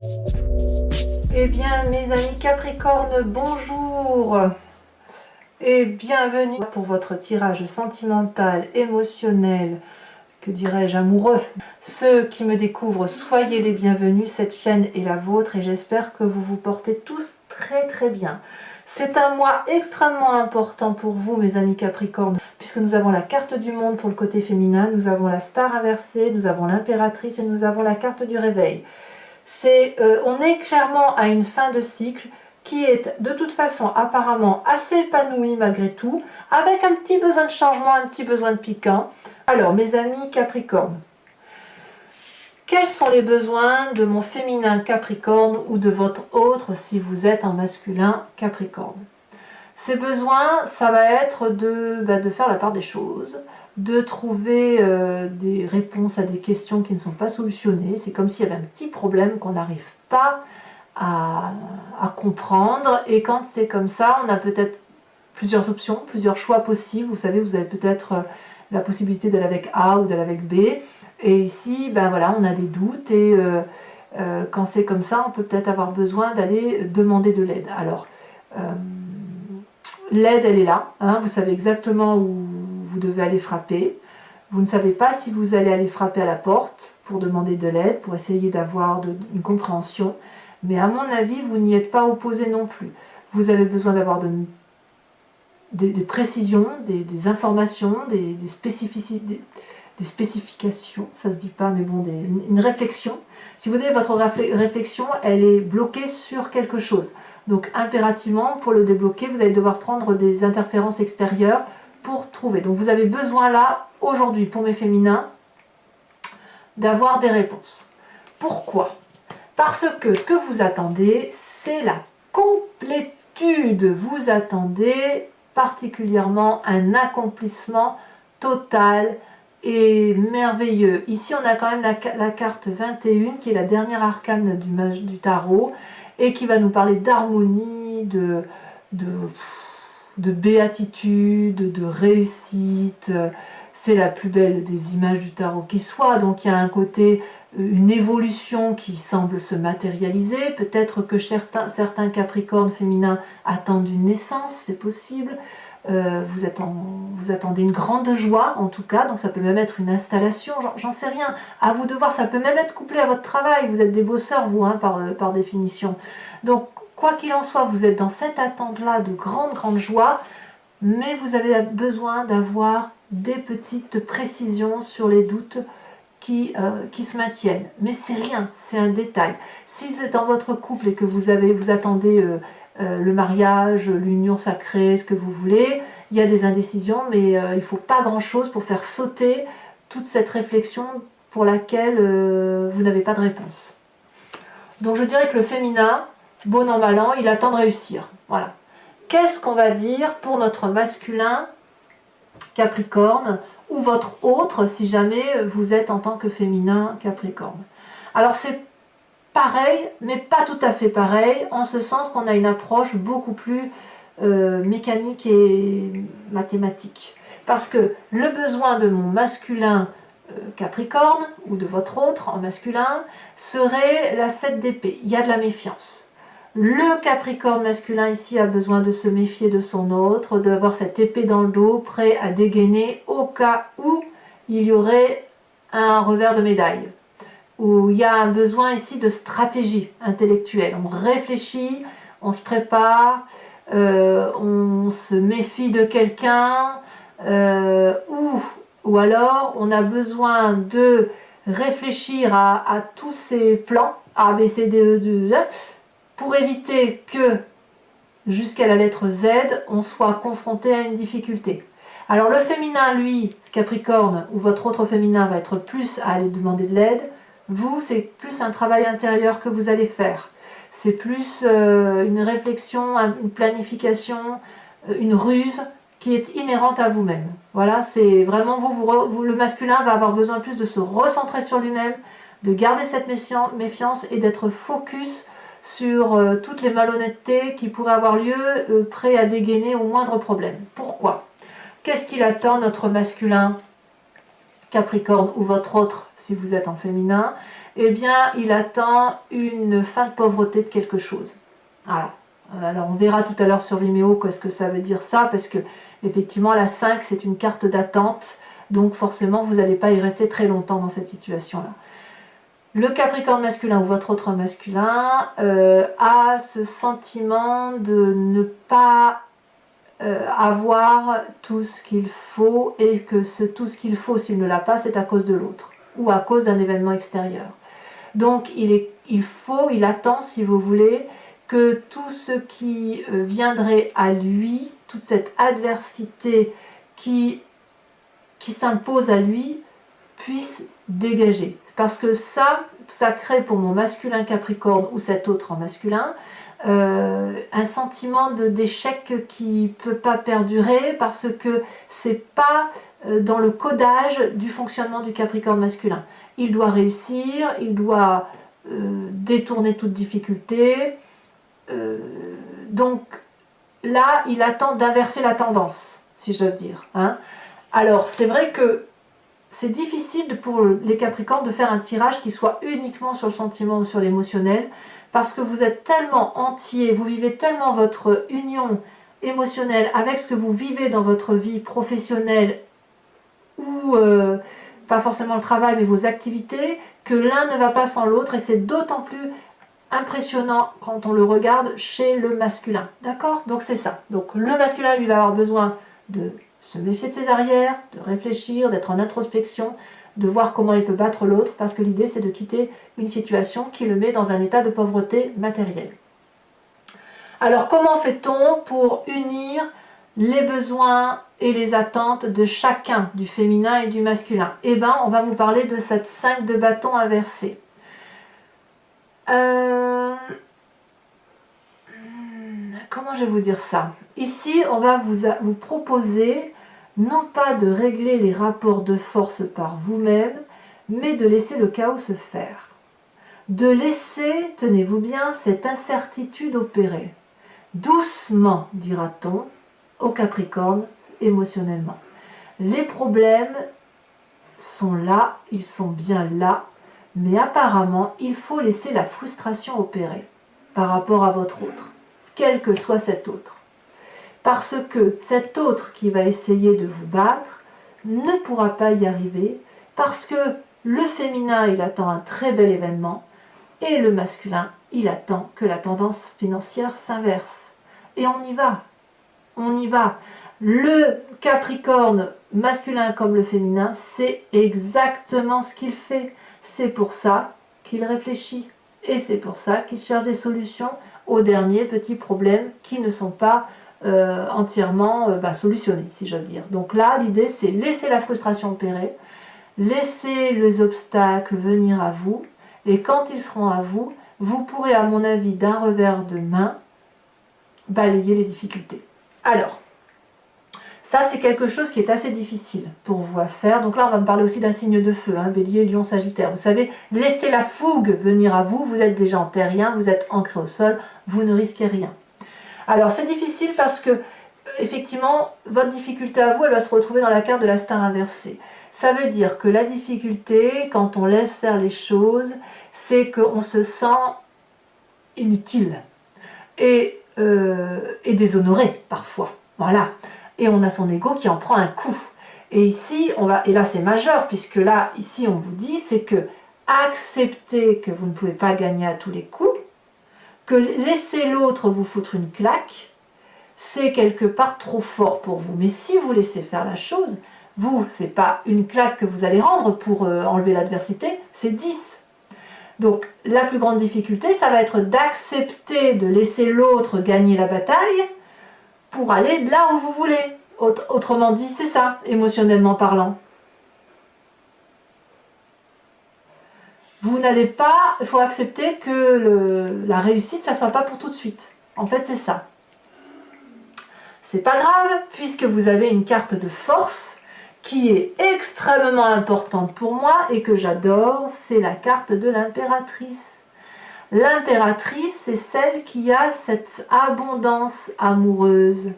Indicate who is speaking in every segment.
Speaker 1: Eh bien, mes amis Capricorne, bonjour et bienvenue pour votre tirage sentimental, émotionnel, que dirais-je, amoureux. Ceux qui me découvrent, soyez les bienvenus, cette chaîne est la vôtre et j'espère que vous vous portez tous très bien. C'est un mois extrêmement important pour vous, mes amis Capricorne, puisque nous avons la carte du monde pour le côté féminin, nous avons la star inversée, nous avons l'impératrice et nous avons la carte du réveil. On est clairement à une fin de cycle qui est de toute façon apparemment assez épanouie malgré tout, avec un petit besoin de changement, un petit besoin de piquant. Alors mes amis Capricorne, quels sont les besoins de mon féminin Capricorne ou de votre autre si vous êtes en masculin Capricorne? Ces besoins, ça va être de faire la part des choses, de trouver des réponses à des questions qui ne sont pas solutionnées. C'est comme s'il y avait un petit problème qu'on n'arrive pas à comprendre. Et quand c'est comme ça, on a peut-être plusieurs options, plusieurs choix possibles. Vous savez, vous avez peut-être la possibilité d'aller avec A ou d'aller avec B. Et ici, ben voilà, on a des doutes. Et quand c'est comme ça, on peut peut-être avoir besoin d'aller demander de l'aide. Alors, l'aide, elle est là, hein, vous savez exactement où vous devez aller frapper. Vous ne savez pas si vous allez aller frapper à la porte pour demander de l'aide, pour essayer d'avoir une compréhension. Mais à mon avis, vous n'y êtes pas opposé non plus. Vous avez besoin d'avoir des précisions, des informations, des spécificités, des spécifications, ça se dit pas, mais bon, une réflexion. Si vous voulez, votre réflexion, elle est bloquée sur quelque chose. Donc impérativement, pour le débloquer, vous allez devoir prendre des interférences extérieures pour trouver. Donc vous avez besoin là, aujourd'hui, pour mes féminins, d'avoir des réponses. Pourquoi? Parce que ce que vous attendez, c'est la complétude. Vous attendez particulièrement un accomplissement total et merveilleux. Ici, on a quand même la carte 21, qui est la dernière arcane du tarot, et qui va nous parler d'harmonie, de béatitude, de réussite. C'est la plus belle des images du tarot qui soit, donc il y a un côté, une évolution qui semble se matérialiser. Peut-être que certains Capricornes féminins attendent une naissance, c'est possible. Vous attendez une grande joie en tout cas, donc ça peut même être une installation, j'en sais rien, à vous de voir, ça peut même être couplé à votre travail, vous êtes des bosseurs vous, hein, par définition. Donc quoi qu'il en soit, vous êtes dans cette attente-là de grande joie, mais vous avez besoin d'avoir des petites précisions sur les doutes qui se maintiennent. Mais c'est rien, c'est un détail. Si c'est dans votre couple et que vous attendez le mariage, l'union sacrée, ce que vous voulez, il y a des indécisions, mais il ne faut pas grand-chose pour faire sauter toute cette réflexion pour laquelle vous n'avez pas de réponse. Donc je dirais que le féminin, bon an mal an, il attend de réussir. Voilà. Qu'est-ce qu'on va dire pour notre masculin Capricorne ou votre autre si jamais vous êtes en tant que féminin Capricorne? Alors c'est pareil, mais pas tout à fait pareil, en ce sens qu'on a une approche beaucoup plus mécanique et mathématique. Parce que le besoin de mon masculin Capricorne, ou de votre autre en masculin, serait la 7 d'épée. Il y a de la méfiance. Le Capricorne masculin ici a besoin de se méfier de son autre, d'avoir cette épée dans le dos, prêt à dégainer au cas où il y aurait un revers de médaille. Où il y a un besoin ici de stratégie intellectuelle. On réfléchit, on se prépare, on se méfie de quelqu'un, ou alors on a besoin de réfléchir à tous ces plans, A, B, C, D, E, pour éviter que, jusqu'à la lettre Z, on soit confronté à une difficulté. Alors le féminin, lui, Capricorne, ou votre autre féminin, va être plus à aller demander de l'aide. Vous, c'est plus un travail intérieur que vous allez faire. C'est plus une réflexion, une planification, une ruse qui est inhérente à vous-même. Voilà, c'est vraiment vous, le masculin va avoir besoin plus de se recentrer sur lui-même, de garder cette méfiance et d'être focus sur toutes les malhonnêtetés qui pourraient avoir lieu, prêt à dégainer au moindre problème. Pourquoi? Qu'est-ce qu'il attend, notre masculin Capricorne ou votre autre si vous êtes en féminin? eh bien, il attend une fin de pauvreté de quelque chose. Voilà. Alors, on verra tout à l'heure sur Vimeo qu'est-ce que ça veut dire ça, parce que, effectivement, la 5, c'est une carte d'attente, donc forcément, vous n'allez pas y rester très longtemps dans cette situation-là. Le Capricorne masculin ou votre autre masculin a ce sentiment de ne pas avoir tout ce qu'il faut, et que tout ce qu'il faut, s'il ne l'a pas, c'est à cause de l'autre ou à cause d'un événement extérieur. Donc il attend, si vous voulez, que tout ce qui viendrait à lui, toute cette adversité qui s'impose à lui, puisse dégager. Parce que ça crée pour mon masculin Capricorne ou cet autre en masculin un sentiment d'échec qui ne peut pas perdurer, parce que c'est pas dans le codage du fonctionnement du Capricorne masculin. Il doit réussir, il doit détourner toute difficulté. Donc là, il attend d'inverser la tendance, si j'ose dire. Hein. Alors, c'est vrai que c'est difficile pour les Capricornes de faire un tirage qui soit uniquement sur le sentiment ou sur l'émotionnel, parce que vous êtes tellement entier, vous vivez tellement votre union émotionnelle avec ce que vous vivez dans votre vie professionnelle ou pas forcément le travail, mais vos activités, que l'un ne va pas sans l'autre, et c'est d'autant plus impressionnant quand on le regarde chez le masculin. D'accord? Donc c'est ça. Donc le masculin, lui, va avoir besoin de se méfier de ses arrières, de réfléchir, d'être en introspection, de voir comment il peut battre l'autre, parce que l'idée c'est de quitter une situation qui le met dans un état de pauvreté matérielle. Alors comment fait-on pour unir les besoins et les attentes de chacun, du féminin et du masculin? Eh bien, on va vous parler de cette 5 de bâton inversée. Comment je vais vous dire ça? Ici, on va vous proposer non pas de régler les rapports de force par vous-même, mais de laisser le chaos se faire. De laisser, tenez-vous bien, cette incertitude opérer. Doucement, dira-t-on, au Capricorne, émotionnellement. Les problèmes sont là, ils sont bien là, mais apparemment, il faut laisser la frustration opérer par rapport à votre autre, quel que soit cet autre. Parce que cet autre qui va essayer de vous battre ne pourra pas y arriver, parce que le féminin, il attend un très bel événement, et le masculin, il attend que la tendance financière s'inverse. Et on y va. On y va. Le Capricorne, masculin comme le féminin, c'est exactement ce qu'il fait. C'est pour ça qu'il réfléchit. Et c'est pour ça qu'il cherche des solutions aux derniers petits problèmes qui ne sont pas entièrement solutionnés, si j'ose dire. Donc là, l'idée, c'est laisser la frustration opérer, laisser les obstacles venir à vous, et quand ils seront à vous, vous pourrez, à mon avis, d'un revers de main, balayer les difficultés. Alors, ça c'est quelque chose qui est assez difficile pour vous à faire. Donc là, on va me parler aussi d'un signe de feu, hein, Bélier, Lion, Sagittaire. Vous savez, laissez la fougue venir à vous, vous êtes déjà en terrien, vous êtes ancré au sol, vous ne risquez rien. Alors c'est difficile parce que, effectivement, votre difficulté à vous, elle va se retrouver dans la carte de la star inversée. Ça veut dire que la difficulté, quand on laisse faire les choses, c'est qu'on se sent inutile et déshonoré parfois. Voilà. Et on a son ego qui en prend un coup. Et ici, et là c'est majeur, puisque là, ici, on vous dit, c'est que accepter que vous ne pouvez pas gagner à tous les coups, que laisser l'autre vous foutre une claque, c'est quelque part trop fort pour vous. Mais si vous laissez faire la chose, vous, c'est pas une claque que vous allez rendre pour enlever l'adversité, c'est 10. Donc la plus grande difficulté, ça va être d'accepter de laisser l'autre gagner la bataille pour aller là où vous voulez. Autrement dit, c'est ça, émotionnellement parlant. Vous n'allez pas, il faut accepter que la réussite, ça ne soit pas pour tout de suite. En fait, c'est ça. C'est pas grave, puisque vous avez une carte de force qui est extrêmement importante pour moi et que j'adore, c'est la carte de l'impératrice. L'impératrice, c'est celle qui a cette abondance amoureuse,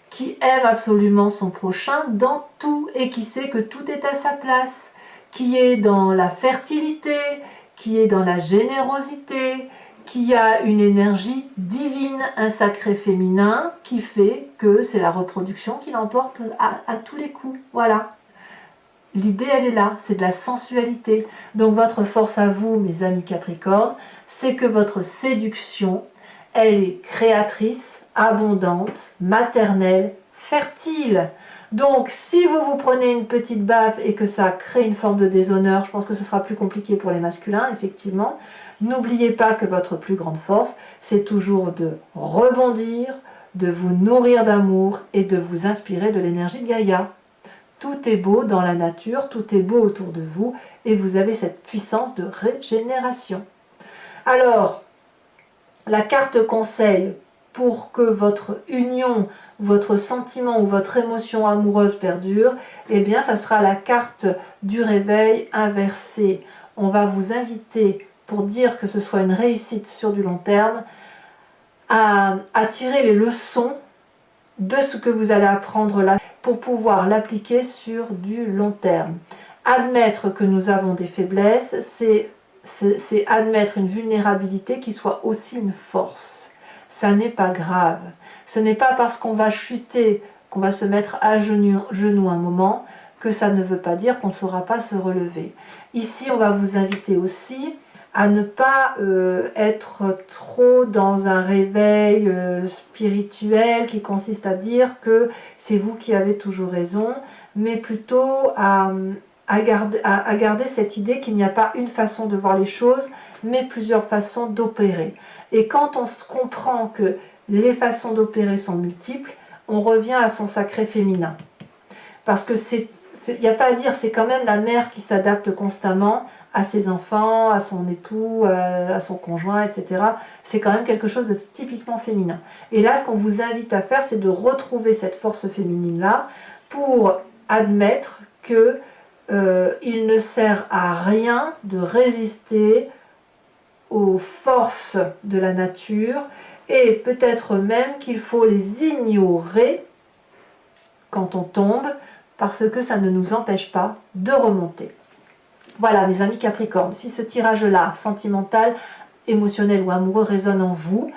Speaker 1: qui aime absolument son prochain dans tout et qui sait que tout est à sa place, qui est dans la fertilité, qui est dans la générosité, qui a une énergie divine, un sacré féminin qui fait que c'est la reproduction qui l'emporte à tous les coups. Voilà. L'idée, elle est là, c'est de la sensualité. Donc votre force à vous, mes amis Capricorne, c'est que votre séduction, elle est créatrice, abondante, maternelle, fertile. Donc si vous vous prenez une petite baffe et que ça crée une forme de déshonneur, je pense que ce sera plus compliqué pour les masculins, effectivement. N'oubliez pas que votre plus grande force, c'est toujours de rebondir, de vous nourrir d'amour et de vous inspirer de l'énergie de Gaïa. Tout est beau dans la nature, tout est beau autour de vous et vous avez cette puissance de régénération. Alors, la carte conseil pour que votre union, votre sentiment ou votre émotion amoureuse perdure, eh bien, ça sera la carte du réveil inversée. On va vous inviter, pour dire que ce soit une réussite sur du long terme, à tirer les leçons de ce que vous allez apprendre là pour pouvoir l'appliquer sur du long terme. Admettre que nous avons des faiblesses, c'est admettre une vulnérabilité qui soit aussi une force. Ça n'est pas grave. Ce n'est pas parce qu'on va chuter, qu'on va se mettre à genoux un moment, que ça ne veut pas dire qu'on ne saura pas se relever. Ici, on va vous inviter aussi à ne pas être trop dans un réveil spirituel qui consiste à dire que c'est vous qui avez toujours raison, mais plutôt à garder cette idée qu'il n'y a pas une façon de voir les choses, mais plusieurs façons d'opérer. Et quand on se comprend que les façons d'opérer sont multiples, on revient à son sacré féminin. Parce que il n'y a pas à dire, c'est quand même la mère qui s'adapte constamment à ses enfants, à son époux, à son conjoint, etc. C'est quand même quelque chose de typiquement féminin. Et là, ce qu'on vous invite à faire, c'est de retrouver cette force féminine-là pour admettre que il ne sert à rien de résister aux forces de la nature et peut-être même qu'il faut les ignorer quand on tombe parce que ça ne nous empêche pas de remonter. Voilà mes amis Capricorne, si ce tirage-là, sentimental, émotionnel ou amoureux résonne en vous,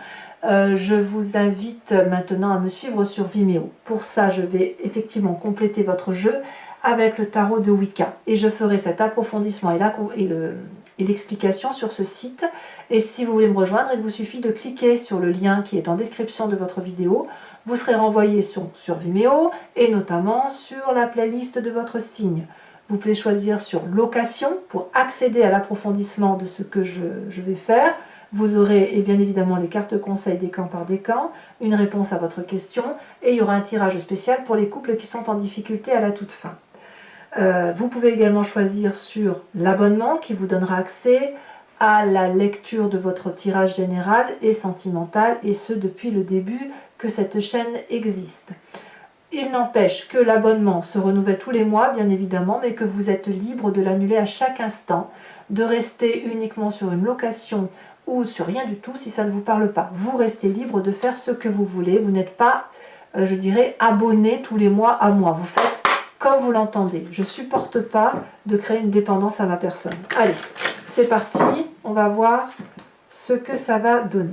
Speaker 1: je vous invite maintenant à me suivre sur Vimeo. Pour ça, je vais effectivement compléter votre jeu avec le tarot de Wicca. Et je ferai cet approfondissement et l'explication sur ce site. Et si vous voulez me rejoindre, il vous suffit de cliquer sur le lien qui est en description de votre vidéo. Vous serez renvoyé sur Vimeo et notamment sur la playlist de votre signe. Vous pouvez choisir sur location pour accéder à l'approfondissement de ce que je vais faire. Vous aurez et bien évidemment les cartes conseils décan par décan, une réponse à votre question et il y aura un tirage spécial pour les couples qui sont en difficulté à la toute fin. Vous pouvez également choisir sur l'abonnement qui vous donnera accès à la lecture de votre tirage général et sentimental et ce depuis le début que cette chaîne existe. Il n'empêche que l'abonnement se renouvelle tous les mois, bien évidemment, mais que vous êtes libre de l'annuler à chaque instant, de rester uniquement sur une location ou sur rien du tout si ça ne vous parle pas. Vous restez libre de faire ce que vous voulez. Vous n'êtes pas, je dirais, abonné tous les mois à moi. Vous faites comme vous l'entendez. Je ne supporte pas de créer une dépendance à ma personne. Allez, c'est parti. On va voir ce que ça va donner.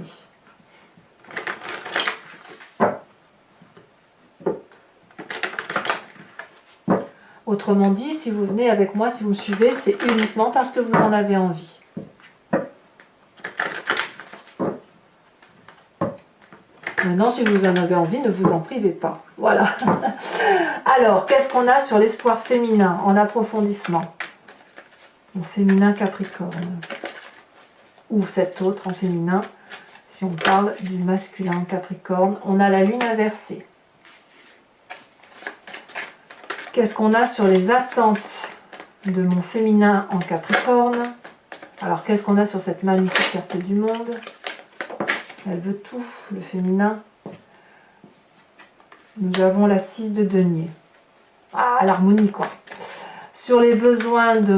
Speaker 1: Autrement dit, si vous venez avec moi, si vous me suivez, c'est uniquement parce que vous en avez envie. Maintenant, si vous en avez envie, ne vous en privez pas. Voilà. Alors, qu'est-ce qu'on a sur l'espoir féminin en approfondissement? Mon féminin Capricorne. Ou cet autre en féminin, si on parle du masculin Capricorne. On a la lune inversée. Qu'est-ce qu'on a sur les attentes de mon féminin en Capricorne? Alors, qu'est-ce qu'on a sur cette magnifique carte du monde? Elle veut tout, le féminin. Nous avons la 6 de denier. Ah, l'harmonie, quoi. Sur les besoins de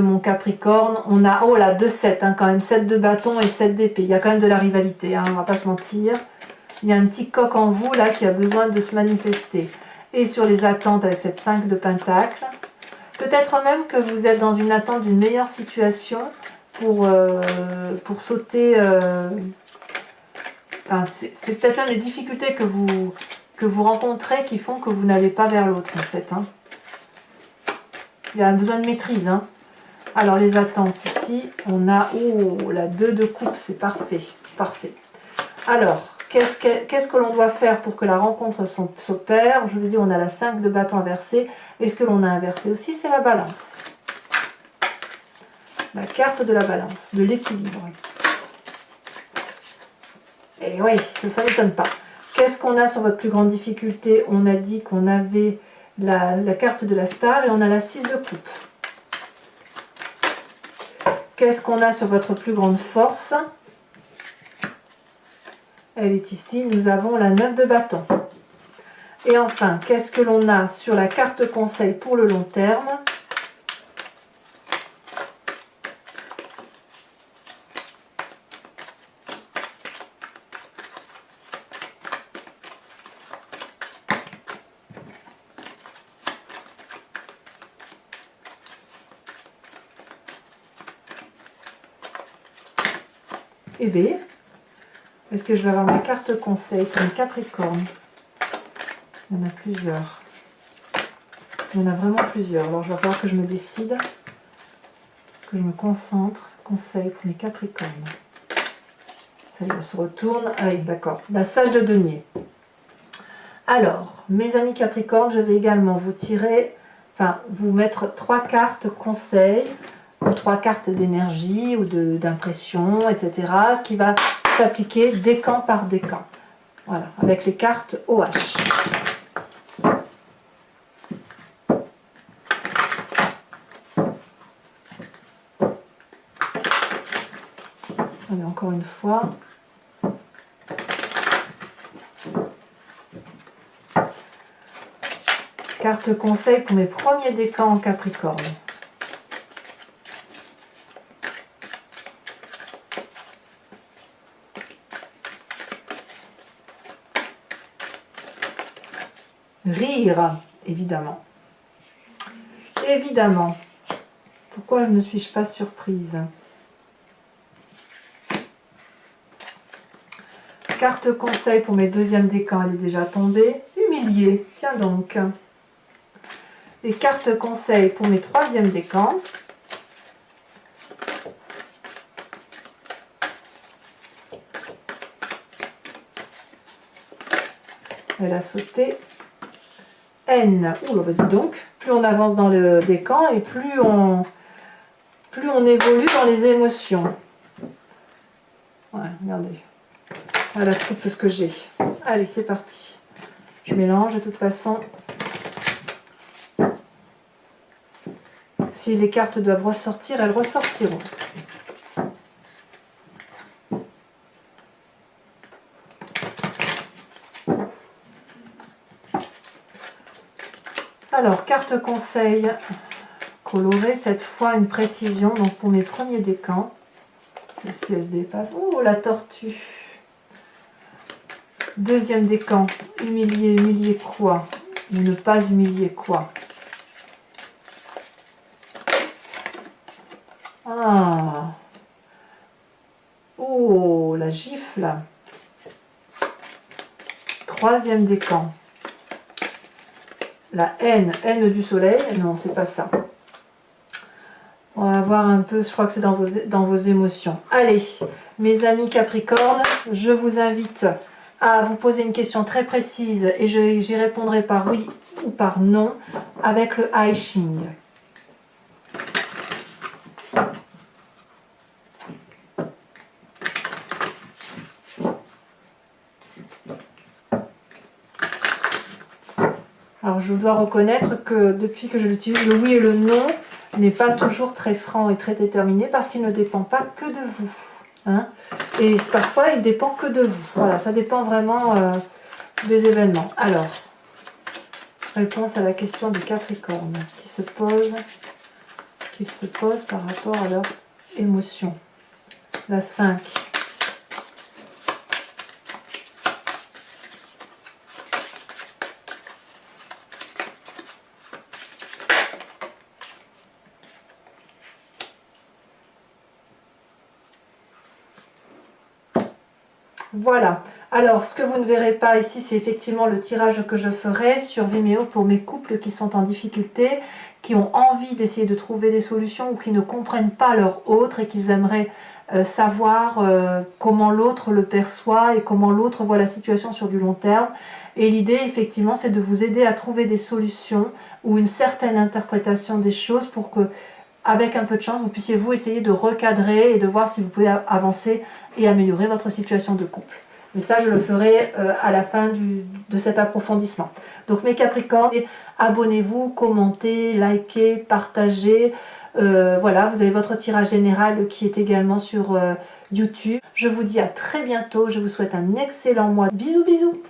Speaker 1: mon Capricorne, on a, oh là, 2-7, hein, quand même, 7 de bâton et 7 d'épée. Il y a quand même de la rivalité, hein, on va pas se mentir. Il y a un petit coq en vous, là, qui a besoin de se manifester. Et sur les attentes, avec cette 5 de pentacle, Peut-être même que vous êtes dans une attente d'une meilleure situation pour sauter. Enfin, c'est peut-être même les difficultés que vous rencontrez qui font que vous n'allez pas vers l'autre en fait. Hein. Il y a un besoin de maîtrise. Hein. Alors les attentes ici, on a la 2 de coupe, c'est parfait. Parfait. Alors, qu'est-ce que l'on doit faire pour que la rencontre s'opère? Je vous ai dit, on a la 5 de bâton inversé. Et ce que l'on a inversé aussi, c'est la balance. La carte de la balance, de l'équilibre. Et oui, ça ne m'étonne pas. Qu'est-ce qu'on a sur votre plus grande difficulté? On a dit qu'on avait la carte de la star et on a la 6 de coupe. Qu'est-ce qu'on a sur votre plus grande force? Elle est ici. Nous avons la 9 de bâton. Et enfin, qu'est-ce que l'on a sur la carte conseil pour le long terme? Et B, est-ce que je vais avoir ma carte conseil pour une Capricorne? Il y en a plusieurs. Il y en a vraiment plusieurs. Alors, je vais falloir que je me décide, que je me concentre. Conseil pour mes Capricornes. Ça y est, on se retourne. Ah oui, d'accord. La sage de denier. Alors, mes amis Capricorne, je vais également vous tirer, enfin, vous mettre 3 cartes conseil, ou 3 cartes d'énergie, ou d'impression, etc., qui va s'appliquer décan par décan. Voilà, avec les cartes OH. Allez, encore une fois. Carte conseil pour mes premiers décans en Capricorne. Rire, évidemment. Évidemment. Pourquoi ne suis-je pas surprise? Carte conseil pour mes deuxièmes décans, elle est déjà tombée. Humilié, tiens donc. Et carte conseil pour mes troisièmes décans. Elle a sauté. N. Ouh, bah dis donc, plus on avance dans le décan et plus on évolue dans les émotions. Ouais, regardez. Voilà tout ce que j'ai. Allez, c'est parti. Je mélange de toute façon. Si les cartes doivent ressortir, elles ressortiront. Alors, carte conseil colorée, cette fois une précision. Donc pour mes premiers décans, celle-ci elle se dépasse. Oh, la tortue. Deuxième décan, humilier, humilier quoi? Ne pas humilier quoi? Ah. Oh, la gifle. Troisième décan. La haine, haine du soleil. Non, c'est pas ça. On va voir un peu, je crois que c'est dans vos émotions. Allez, mes amis Capricorne, je vous invite à vous poser une question très précise et j'y répondrai par oui ou par non avec le I Ching. Alors je dois reconnaître que depuis que je l'utilise, le oui et le non n'est pas toujours très franc et très déterminé parce qu'il ne dépend pas que de vous. Hein, et parfois il dépend que de vous. Voilà, ça dépend vraiment des événements. Alors, réponse à la question du Capricorne qui se pose par rapport à leur émotion. La 5. Voilà. Alors, ce que vous ne verrez pas ici, c'est effectivement le tirage que je ferai sur Vimeo pour mes couples qui sont en difficulté, qui ont envie d'essayer de trouver des solutions ou qui ne comprennent pas leur autre et qu'ils aimeraient savoir comment l'autre le perçoit et comment l'autre voit la situation sur du long terme. Et l'idée, effectivement, c'est de vous aider à trouver des solutions ou une certaine interprétation des choses pour que, avec un peu de chance, vous puissiez vous essayer de recadrer et de voir si vous pouvez avancer et améliorer votre situation de couple. Mais ça, je le ferai à la fin de cet approfondissement. Donc mes Capricornes, abonnez-vous, commentez, likez, partagez. Voilà, vous avez votre tirage général qui est également sur YouTube. Je vous dis à très bientôt. Je vous souhaite un excellent mois. Bisous, bisous.